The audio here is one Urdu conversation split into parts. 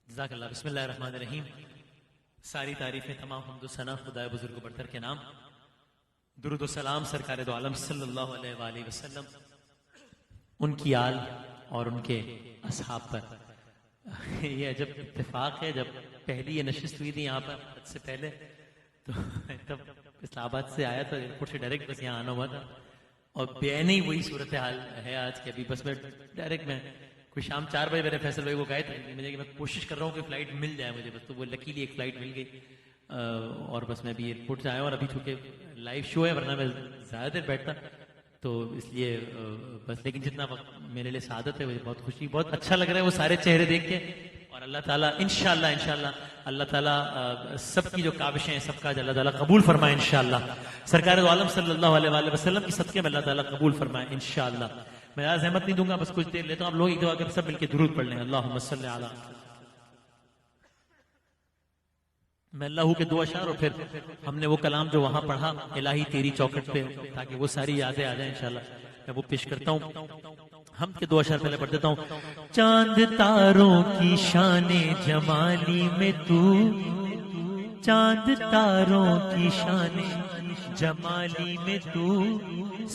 جزاک اللہ. بسم اللہ الرحمن الرحیم. ساری تعریفیں تمام حمد و ثنا خدائے بزرگ و برتر کے نام. درود و سلام سرکار دو عالم صلی اللہ علیہ وآلہ وسلم، ان کی آل اور ان کے اصحاب پر. یہ عجب اتفاق ہے، جب پہلی یہ نشست ہوئی تھی یہاں پر حج سے پہلے، تو تب اسلام آباد سے آیا تو ایئرپورٹ سے ڈائریکٹ بس یہاں آنا ہوا تھا، اور بین ہی وہی صورتحال ہے آج کے. ابھی بس میں ڈائریکٹ میں کوئی شام 4 بجے میرے فیصل بھائی کو گئے تھے مجھے کہ میں کوشش کر رہا ہوں کہ فلائٹ مل جائے مجھے، بس تو وہ لکیلی ایک فلائٹ مل گئی، اور بس میں ابھی ایئرپورٹ سے آیا ہوں. اور ابھی چونکہ لائیو شو ہے ورنہ میں زیادہ دیر بیٹھتا، تو اس لیے بس. لیکن جتنا وقت میرے لیے سعادت ہے، مجھے بہت خوشی، بہت اچھا لگ رہا ہے وہ سارے چہرے دیکھ کے. اور اللہ تعالیٰ انشاءاللہ اللہ تعالیٰ سب کی جو کاوشیں ہیں سب کا اللہ تعالیٰ قبول فرمائے انشاءاللہ. سرکار دو عالم صلی اللہ علیہ وآلہ وسلم کی صدقے میں اللہ تعالیٰ قبول فرمائے انشاءاللہ. میں زیادہ زحمت نہیں دوں گا، بس کچھ دیر لیتا ہوں. آپ لوگ ایک دعا کر سب مل کے درود پڑھ لیں. اللہم صلی علی. میں اللہ کے دو اشعار اور پھر ہم نے وہ کلام جو وہاں پڑھا الہی تیری چوکھٹ پہ، تاکہ وہ ساری یادیں آ جائیں انشاءاللہ، میں وہ پیش کرتا ہوں. ہم کے دو اشعار پہلے پڑھ دیتا ہوں. چاند تاروں کی شان جمالی میں تو، چاند تاروں کی شان جمالی میں تو،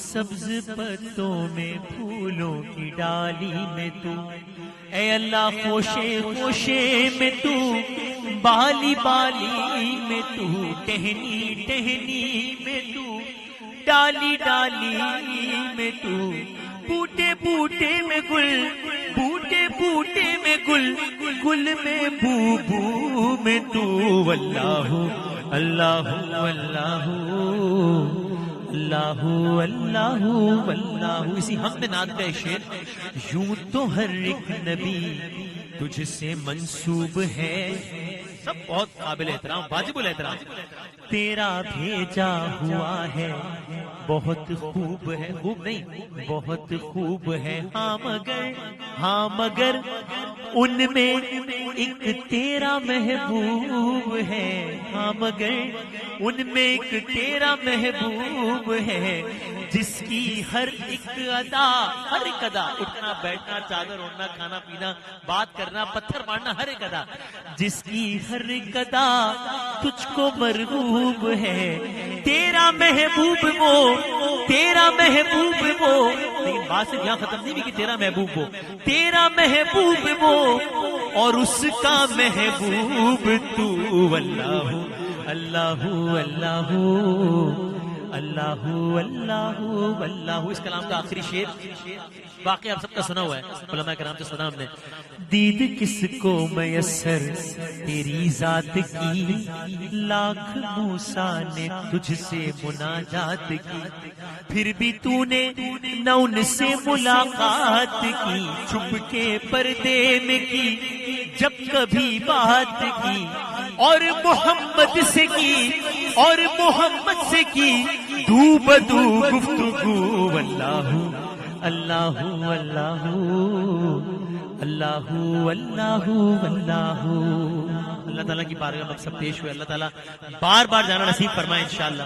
سبز پتوں میں پھولوں کی ڈالی میں تو، اے اللہ خوشے خوشے میں تو، بالی بالی میں تو، ٹہنی ٹہنی میں تو، ڈالی ڈالی میں تو، بوٹے بوٹے میں گل، بوٹے بوٹے میں گل، گل میں بو بو میں تو. واللہ اللہ اللہ اللہ اللہ اللہ. اسی ہم میں نعت کا شعر. یوں تو ہر ایک نبی تجھ سے منسوب ہے، سب بہت قابل احترام واجب الاحترام. تیرا بھیجا ہوا ہے بہت خوب ہے، خوب نہیں بہت خوب ہے. ہاں مگر ان میں ایک تیرا محبوب ہے. ہاں مگر ان میں ایک تیرا محبوب ہے، جس کی ہر ایک ادا، ہر ایک ادا، اٹھنا بیٹھنا، چادر اوڑھنا، کھانا پینا، بات کرنا، پتھر مارنا، ہر ایک ادا، جس کی ہر ایک ادا تجھ کو مرغوب ہے. تیرا محبوب وہ، تیرا محبوب وہ. لیکن بات صرف یہاں ختم نہیں ہوئی کہ تیرا محبوب وہ، تیرا محبوب وہ اور اس کا محبوب تو. واللہ اللہ اللہ اللہ اللہ اللہ. اس کلام کا آخری شعر واقعی آپ سب کا سنا ہوا ہے، علماء کرام سے سنا ہم نے. دید کس کو میسر تیری ذات کی، لاکھ موسیٰ نے تجھ سے مناجات کی، پھر بھی تو نے نہ ان سے ملاقات کی. چھپ کے پردے میں کی جب کبھی بات کی، اور محمد سے کی، اور محمد سے کی دو بدو گفتگو. واللہ اللہ اللہ اللہ اللہ اللہ. اللہ تعالیٰ کی بارگاہ میں سب پیش ہوئے. اللہ تعالیٰ بار بار جانا نصیب فرمائے انشاءاللہ.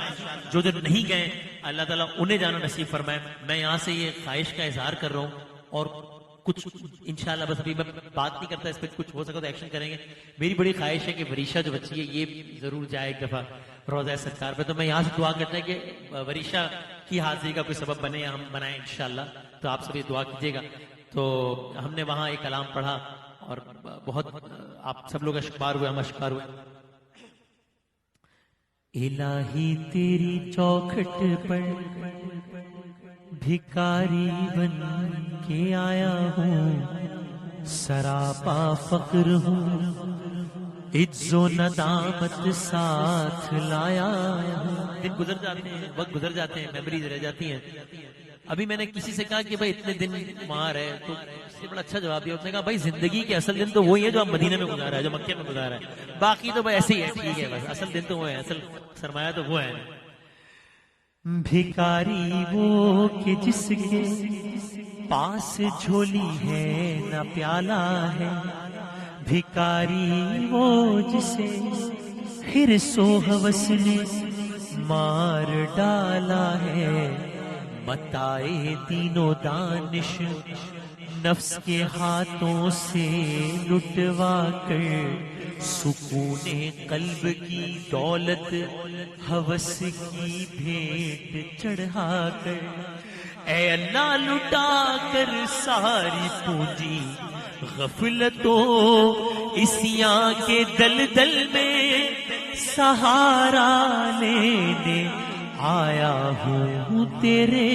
جو نہیں گئے اللہ تعالیٰ انہیں جانا نصیب فرمائے. میں یہاں سے یہ خواہش کا اظہار کر رہا ہوں، اور کچھ انشاءاللہ بس ابھی میں بات نہیں کرتا اس پہ، کچھ ہو سکتا تو ایکشن کریں گے. میری بڑی خواہش ہے کہ وریشہ جو بچی ہے یہ ضرور جائے ایک دفعہ روضہ سرکار پہ. تو میں یہاں سے دعا کرتا ہے کہ وریشہ کی حاضری کا کوئی سبب بنے یا ہم بنائیں انشاءاللہ. تو آپ سب یہ دعا کیجیے گا. تو ہم نے وہاں ایک کلام پڑھا اور بہت آپ سب لوگ اشکبار ہوئے، ہم اشکبار ہوئے. الہی تیری چوکھٹ پر بھکاری بن کے آیا ہوں، سراپا فقر ہوں، عجز و ندامت ساتھ لایا ہوں. دن گزر جاتے ہیں، وقت گزر جاتے ہیں، میموریز رہ جاتی ہیں. ابھی میں نے کسی سے کہا کہ بھائی اتنے دن وہاں رہے، تو اس سے بڑا اچھا جواب دیا. اس نے کہا بھائی زندگی کے اصل دن تو وہی ہے جو آپ مدینے میں گزارا ہے، جو مکے میں گزارا ہے. باقی تو بھائی ایسے ہی ہے، ٹھیک ہے، بس اصل دن تو وہ ہے، اصل سرمایہ تو وہ ہے. بھکاری وہ کہ جس کے پاس جھولی ہے نہ پیالہ ہے، بھکاری وہ جسے حرص و ہوس نے مار ڈالا ہے. متائے دین و دانش نفس کے ہاتھوں سے لٹوا کر سکون قلب کی دولت ہوس کی بھیٹ چڑھا کر، اے اللہ لٹا کر ساری پونجی غفلتوں اسیاں کے دلدل میں سہارا لینے آیا ہوں تیرے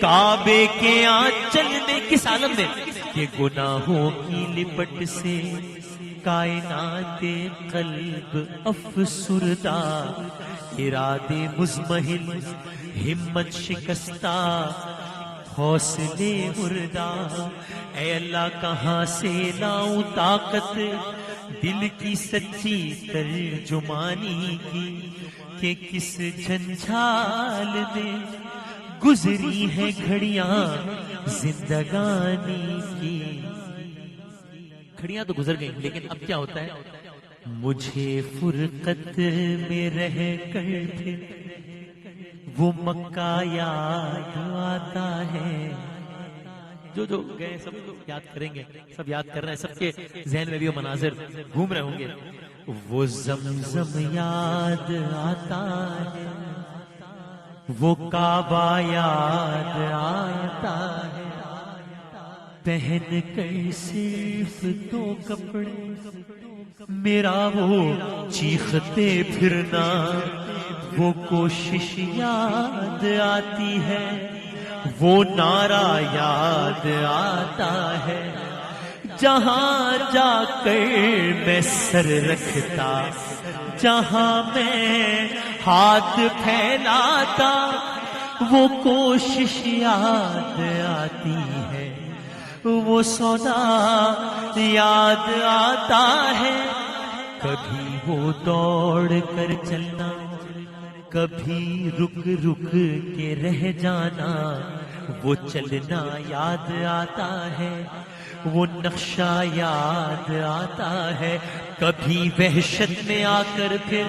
کعبے کے آنچل میں۔ کس عالم میں کہ گناہوں کی لپٹ سے کائنات قلب افسردہ، ارادے مزمحل ہمت شکستہ حوصلے مردہ، اے اللہ کہاں سے لاؤں طاقت دل کی سچی ترجمانی کی، کہ کس جھنجھال میں گزری ہے گھڑیاں زندگانی کی۔ گھڑیاں تو گزر گئیں، لیکن اب کیا ہوتا ہے؟ مجھے فرقت میں رہ کر پھر وہ مکہ یاد آتا ہے۔ جو گئے سب یاد کریں گے، سب یاد کر رہے ہیں، سب کے ذہن میں بھی وہ مناظر گھوم رہے ہوں گے۔ وہ زمزم یاد آتا ہے، وہ کعبہ یاد آتا ہے، پہن کر صرف 2 کپڑے میرا وہ چیختے پھرنا، وہ کوشش یاد آتی ہے، وہ نعرہ یاد آتا ہے، جہاں جا کر میں سر رکھتا، جہاں میں ہاتھ پھیلاتا، وہ کوشش یاد آتی ہے، وہ سودا یاد آتا ہے۔ کبھی وہ دوڑ کر چلنا، کبھی رک رک کے رہ جانا، وہ چلنا یاد آتا ہے، وہ نقشہ یاد آتا ہے، کبھی وحشت میں آ کر پھر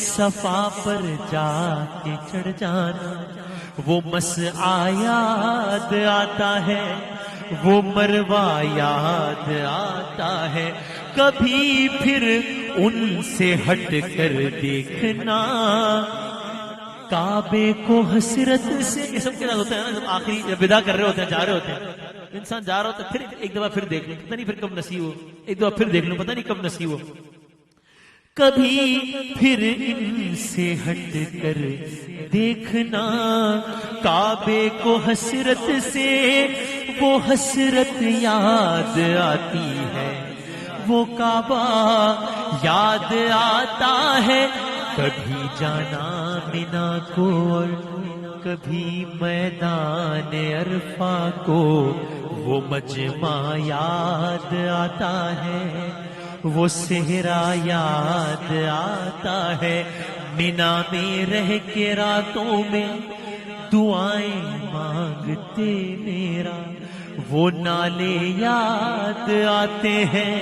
صفا پر جا کے چڑھ جانا، وہ مسعی یاد آتا ہے، وہ مروہ یاد آتا ہے، کبھی پھر ان سے ہٹ کر دیکھنا کعبے کو حسرت سے۔ یہ سب کے ساتھ ہوتا ہے نا، جب آخری جب ودا کر رہے ہوتے ہیں، جا رہے ہوتے ہیں، انسان جا رہا ہوتا ہے، پھر ایک دفعہ پھر دیکھ لوں، پتہ نہیں پھر کب نصیب ہو، ایک دفعہ پھر دیکھ لوں، پتہ نہیں کب نصیب ہو، کبھی پھر ان سے ہٹ کر دیکھنا کعبے کو حسرت سے، وہ حسرت یاد آتی ہے، وہ کعبہ یاد آتا ہے، کبھی جانا منا کو اور کبھی میدان عرفہ کو، وہ مجمع یاد آتا ہے، وہ صحرا یاد آتا ہے، منا میں رہ کے راتوں میں دعائیں مانگتے میرا، وہ نالے یاد آتے ہیں،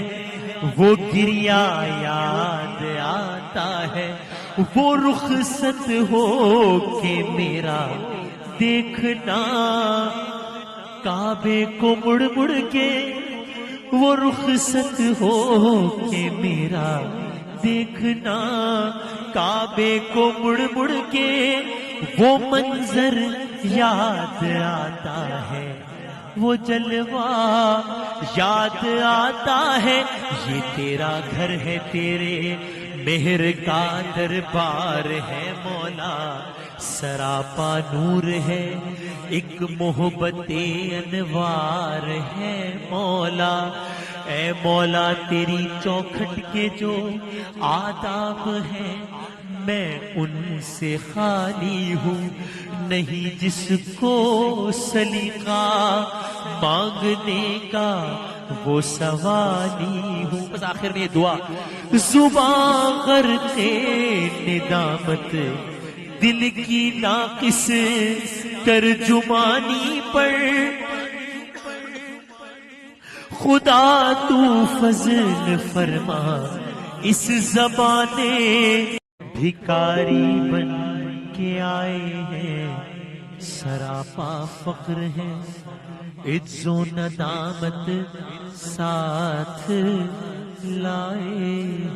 وہ گریا یاد آتا ہے، وہ رخصت ہو کے میرا دیکھنا کعبے کو مڑ مڑ کے، وہ رخصت ہو کے میرا دیکھنا کعبے کو مڑ مڑ کے، وہ منظر یاد آتا ہے، وہ جلوہ یاد آتا ہے، یہ تیرا گھر ہے، تیرے مہر کا دربار ہے مولا، سراپا نور ہے، ایک محبت انوار ہے مولا، اے مولا تیری چوکھٹ کے جو آداب ہیں میں ان سے خالی ہوں، نہیں جس کو سلیقہ مانگنے کا وہ سوالی ہوں۔ بس آخر میں یہ دعا، زباں غرقے ندامت دل کی ناقص ترجمانی پر، خدا تو فضل فرما اس زمانے، بھکاری بن کے آئے ہیں، سراپا فقر ہے، عز و ندامت ساتھ لائے